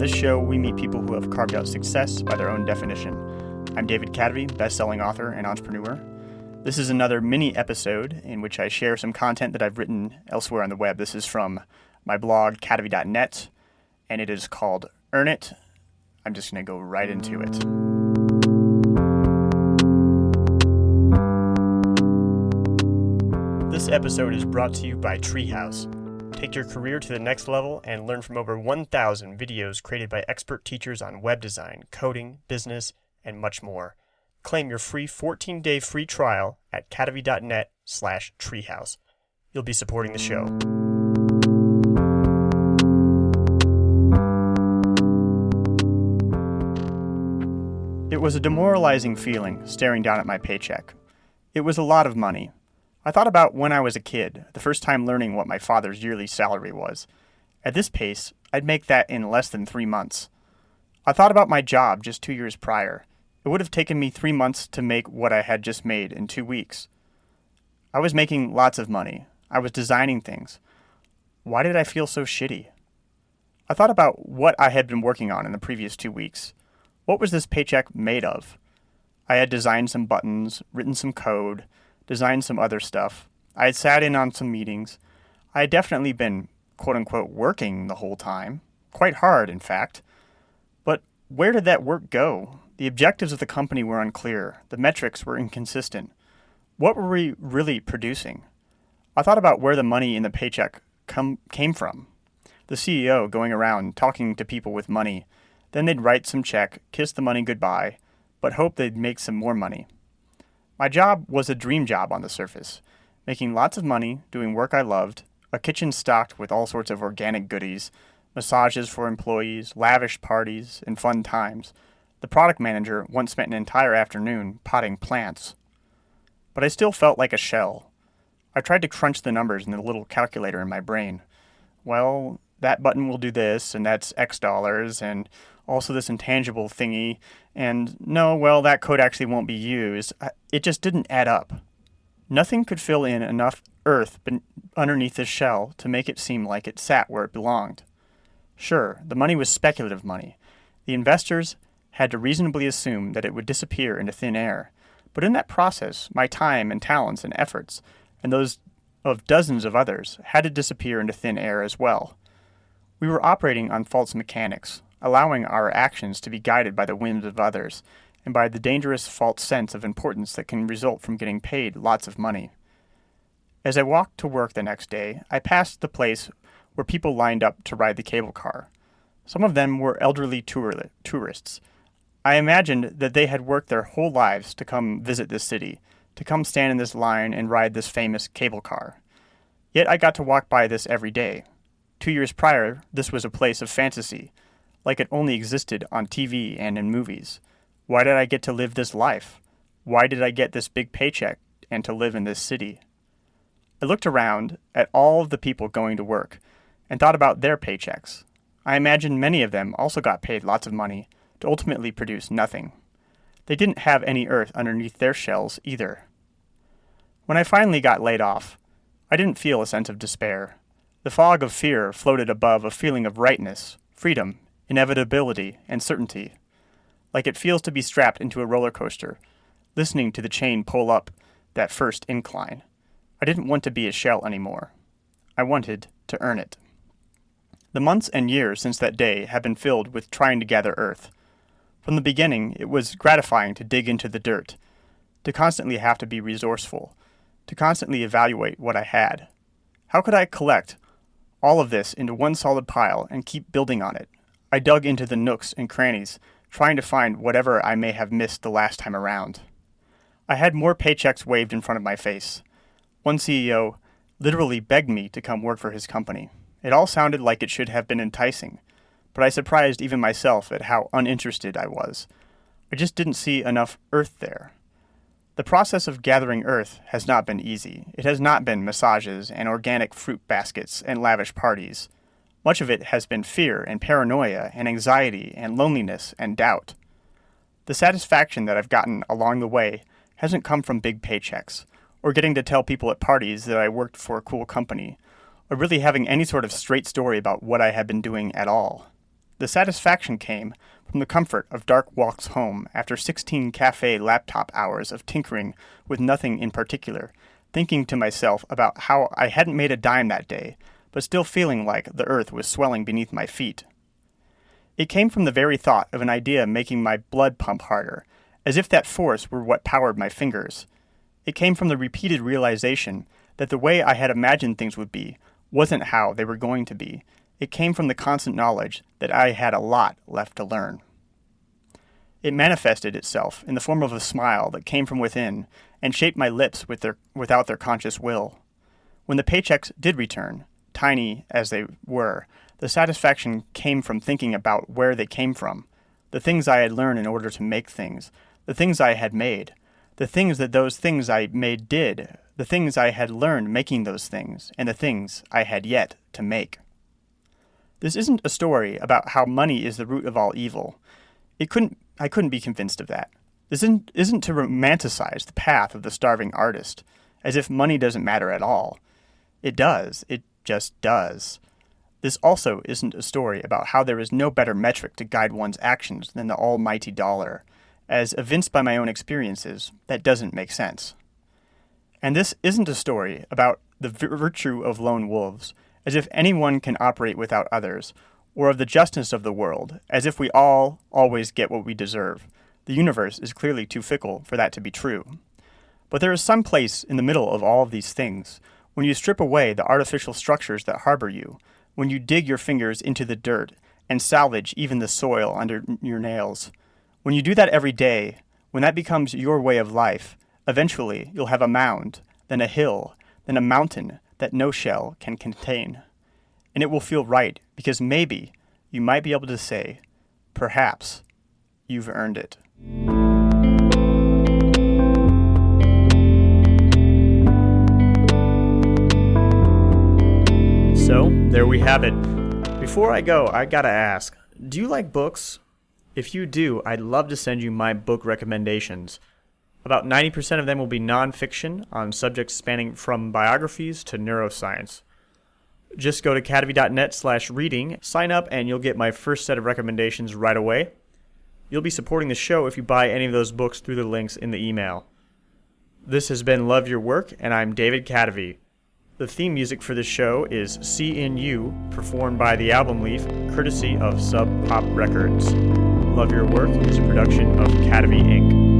this show, we meet people who have carved out success by their own definition. I'm David Cadvey, best-selling author and entrepreneur. This is another mini episode in which I share some content that I've written elsewhere on the web. This is from my blog, cadvey.net, and it is called Earn It. I'm just going to go right into it. This episode is brought to you by Treehouse. Take your career to the next level and learn from over 1,000 videos created by expert teachers on web design, coding, business, and much more. Claim your free 14-day free trial at cadvey.net/treehouse. You'll be supporting the show. It was a demoralizing feeling staring down at my paycheck. It was a lot of money. I thought about when I was a kid, the first time learning what my father's yearly salary was. At this pace, I'd make that in less than 3 months. I thought about my job just 2 years prior. It would have taken me 3 months to make what I had just made in 2 weeks. I was making lots of money. I was designing things. Why did I feel so shitty? I thought about what I had been working on in the previous 2 weeks. What was this paycheck made of? I had designed some buttons, written some code, designed some other stuff. I had sat in on some meetings. I had definitely been, quote-unquote, working the whole time. Quite hard, in fact. But where did that work go? The objectives of the company were unclear. The metrics were inconsistent. What were we really producing? I thought about where the money in the paycheck came from. The CEO going around talking to people with money. Then they'd write some check, kiss the money goodbye, but hope they'd make some more money. My job was a dream job on the surface, making lots of money, doing work I loved, a kitchen stocked with all sorts of organic goodies, massages for employees, lavish parties, and fun times. The product manager once spent an entire afternoon potting plants. But I still felt like a shell. I tried to crunch the numbers in the little calculator in my brain. Well, that button will do this, and that's X dollars, and also this intangible thingy, and no, well, that code actually won't be used. It just didn't add up. Nothing could fill in enough earth underneath this shell to make it seem like it sat where it belonged. Sure, the money was speculative money. The investors had to reasonably assume that it would disappear into thin air. But in that process, my time and talents and efforts, and those of dozens of others, had to disappear into thin air as well. We were operating on false mechanics, allowing our actions to be guided by the whims of others, and by the dangerous false sense of importance that can result from getting paid lots of money. As I walked to work the next day, I passed the place where people lined up to ride the cable car. Some of them were elderly tourists. I imagined that they had worked their whole lives to come visit this city, to come stand in this line and ride this famous cable car. Yet I got to walk by this every day. 2 years prior, this was a place of fantasy, like it only existed on TV and in movies. Why did I get to live this life? Why did I get this big paycheck and to live in this city? I looked around at all of the people going to work and thought about their paychecks. I imagined many of them also got paid lots of money to ultimately produce nothing. They didn't have any earth underneath their shells either. When I finally got laid off, I didn't feel a sense of despair. The fog of fear floated above a feeling of rightness, freedom, inevitability, and certainty, like it feels to be strapped into a roller coaster, listening to the chain pull up that first incline. I didn't want to be a shell anymore. I wanted to earn it. The months and years since that day have been filled with trying to gather earth. From the beginning, it was gratifying to dig into the dirt, to constantly have to be resourceful, to constantly evaluate what I had. How could I collect all of this into one solid pile and keep building on it? I dug into the nooks and crannies, trying to find whatever I may have missed the last time around. I had more paychecks waved in front of my face. One CEO literally begged me to come work for his company. It all sounded like it should have been enticing, but I surprised even myself at how uninterested I was. I just didn't see enough earth there. The process of gathering earth has not been easy. It has not been massages and organic fruit baskets and lavish parties. Much of it has been fear and paranoia and anxiety and loneliness and doubt. The satisfaction that I've gotten along the way hasn't come from big paychecks, or getting to tell people at parties that I worked for a cool company, or really having any sort of straight story about what I had been doing at all. the satisfaction came from the comfort of dark walks home after 16 cafe laptop hours of tinkering with nothing in particular, thinking to myself about how I hadn't made a dime that day, but still feeling like the earth was swelling beneath my feet. It came from the very thought of an idea making my blood pump harder, as if that force were what powered my fingers. It came from the repeated realization that the way I had imagined things would be wasn't how they were going to be. It came from the constant knowledge that I had a lot left to learn. It manifested itself in the form of a smile that came from within and shaped my lips without their conscious will. When the paychecks did return, tiny as they were, the satisfaction came from thinking about where they came from, the things I had learned in order to make things, the things I had made, the things that those things I made did, the things I had learned making those things, and the things I had yet to make. This isn't a story about how money is the root of all evil. I couldn't be convinced of that. This isn't to romanticize the path of the starving artist, as if money doesn't matter at all. It does. It just does. This also isn't a story about how there is no better metric to guide one's actions than the almighty dollar. As evinced by my own experiences, that doesn't make sense. And this isn't a story about the virtue of lone wolves, as if anyone can operate without others, or of the justness of the world, as if we all always get what we deserve. The universe is clearly too fickle for that to be true. But there is some place in the middle of all of these things, when you strip away the artificial structures that harbor you, when you dig your fingers into the dirt and salvage even the soil under your nails. When you do that every day, when that becomes your way of life, eventually you'll have a mound, then a hill, then a mountain that no shell can contain. And it will feel right, because maybe you might be able to say, perhaps, you've earned it. So, there we have it. Before I go, I gotta ask, do you like books? If you do, I'd love to send you my book recommendations. About 90% of them will be nonfiction on subjects spanning from biographies to neuroscience. Just go to cadavy.net/reading, sign up, and you'll get my first set of recommendations right away. You'll be supporting the show if you buy any of those books through the links in the email. This has been Love Your Work, and I'm David Cadavy. The theme music for this show is See in You, performed by The Album Leaf, courtesy of Sub Pop Records. Love Your Work is a production of Cadavy Inc.